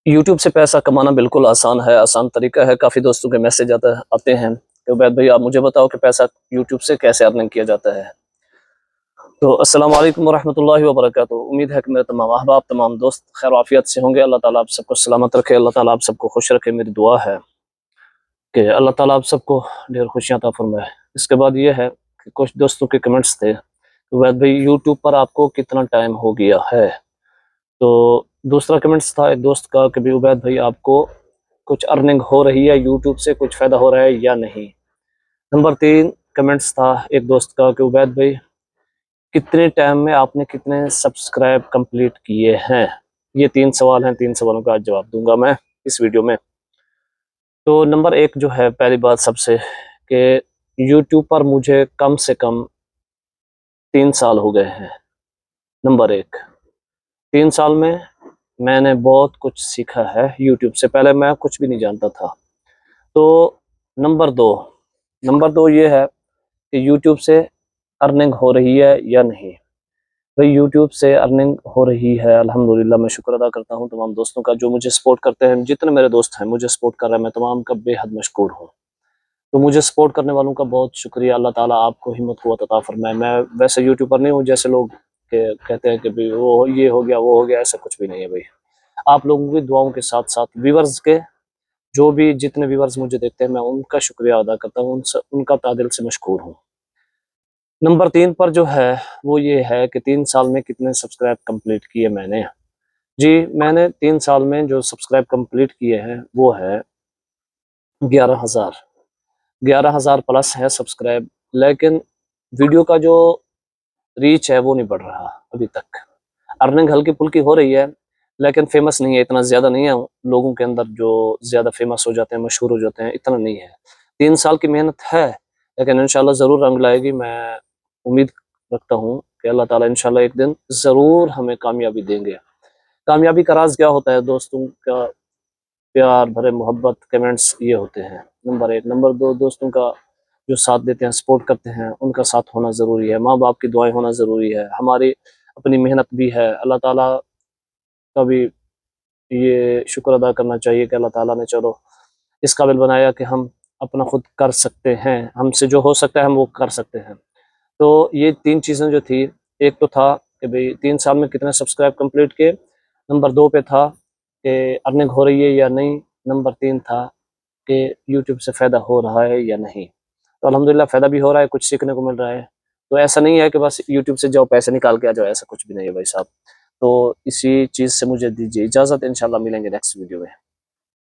YouTube से पैसा कमाना बिल्कुल आसान है, आसान तरीका है। काफ़ी दोस्तों के मैसेज आते हैं कि उबैद भाई आप मुझे बताओ कि पैसा यूट्यूब से कैसे अर्निंग किया जाता है। तो अस्सलाम वालेकुम वरहमतुल्लाहि वबरकातुहू। उम्मीद है कि मेरे तमाम अहबाब, तमाम दोस्त खैर आफियत से होंगे। अल्लाह ताला आप सबको सलामत रखे, अल्लाह ताला आप सबको खुश रखे। मेरी दुआ है कि अल्लाह ताला आप सबको ढेर खुशियाँ अता फरमाए। इसके बाद ये है कि कुछ दोस्तों के कमेंट्स थे, उबैद भाई यूट्यूब पर आपको कितना टाइम हो गया है। तो दूसरा कमेंट्स था एक दोस्त का कि भाई उबैद भाई आपको कुछ अर्निंग हो रही है यूट्यूब से, कुछ फ़ायदा हो रहा है या नहीं। नंबर 3 कमेंट्स था एक दोस्त का कि उबैद भाई कितने टाइम में आपने कितने सब्सक्राइब कंप्लीट किए हैं। ये 3 सवाल हैं, 3 सवालों का आज जवाब दूंगा मैं इस वीडियो में। तो नंबर 1 जो है, पहली बात सबसे कि यूट्यूब पर मुझे कम से कम 3 साल हो गए हैं। नंबर 1, 3 साल में मैंने बहुत कुछ सीखा है यूट्यूब से। पहले मैं कुछ भी नहीं जानता था। तो नंबर दो ये है कि यूट्यूब से अर्निंग हो रही है या नहीं। भाई यूट्यूब से अर्निंग हो रही है, अल्हम्दुलिल्लाह। मैं शुक्र अदा करता हूँ तमाम दोस्तों का जो मुझे सपोर्ट करते हैं। जितने मेरे दोस्त हैं मुझे सपोर्ट कर रहे हैं, मैं तमाम का बेहद मशकूर हूँ। तो मुझे सपोर्ट करने वालों का बहुत शुक्रिया। अल्लाह ताला आपको हिम्मत क़ुव्वत अता फरमाए। मैं वैसे यूट्यूबर नहीं हूँ जैसे लोग कहते हैं कि भाई वो ये हो गया वो हो गया, ऐसा कुछ भी नहीं है भाई। आप लोगों की दुआओं के साथ साथ व्यूवर्स के, जो भी जितने व्यूवर्स मुझे देखते हैं, मैं उनका शुक्रिया अदा करता हूँ, उनका तादिल से मशकूर हूँ। नंबर 3 पर जो है वो ये है कि 3 साल में कितने सब्सक्राइब कंप्लीट किए मैंने। जी, मैंने 3 साल में जो सब्सक्राइब कंप्लीट किए हैं वो है 11,000। 11,000 प्लस है सब्सक्राइब, लेकिन वीडियो का जो रीच है वो नहीं बढ़ रहा अभी तक। अर्निंग हल्की फुल्की हो रही है, लेकिन फेमस नहीं है, इतना ज़्यादा नहीं है। लोगों के अंदर जो ज़्यादा फेमस हो जाते हैं, मशहूर हो जाते हैं, इतना नहीं है। 3 साल की मेहनत है, लेकिन इंशाल्लाह ज़रूर रंग लाएगी। मैं उम्मीद रखता हूँ कि अल्लाह ताला इंशाल्लाह एक दिन ज़रूर हमें कामयाबी देंगे। कामयाबी का राज क्या होता है? दोस्तों का प्यार भरे मोहब्बत कमेंट्स, ये होते हैं नंबर 1। नंबर 2 दोस्तों का जो साथ देते हैं, सपोर्ट करते हैं, उनका साथ होना ज़रूरी है। माँ बाप की दुआएं होना ज़रूरी है। हमारी अपनी मेहनत भी है। अल्लाह ताला का भी ये शुक्र अदा करना चाहिए कि अल्लाह ताला ने चलो इस काबिल बनाया कि हम अपना खुद कर सकते हैं, हमसे जो हो सकता है हम वो कर सकते हैं। तो ये 3 चीज़ें जो थी, एक तो था कि भाई 3 साल में कितने सब्सक्राइब कंप्लीट किए। नंबर 2 पे था कि अर्निंग हो रही है या नहीं। नंबर 3 था कि यूट्यूब से फ़ायदा हो रहा है या नहीं। तो अल्हम्दुलिल्लाह फ़ायदा भी हो रहा है, कुछ सीखने को मिल रहा है। तो ऐसा नहीं है कि बस यूट्यूब से जाओ पैसे निकाल के आ जाओ, ऐसा कुछ भी नहीं है भाई साहब। तो इसी चीज़ से मुझे दीजिए इजाज़त, इंशाल्लाह मिलेंगे नेक्स्ट वीडियो में।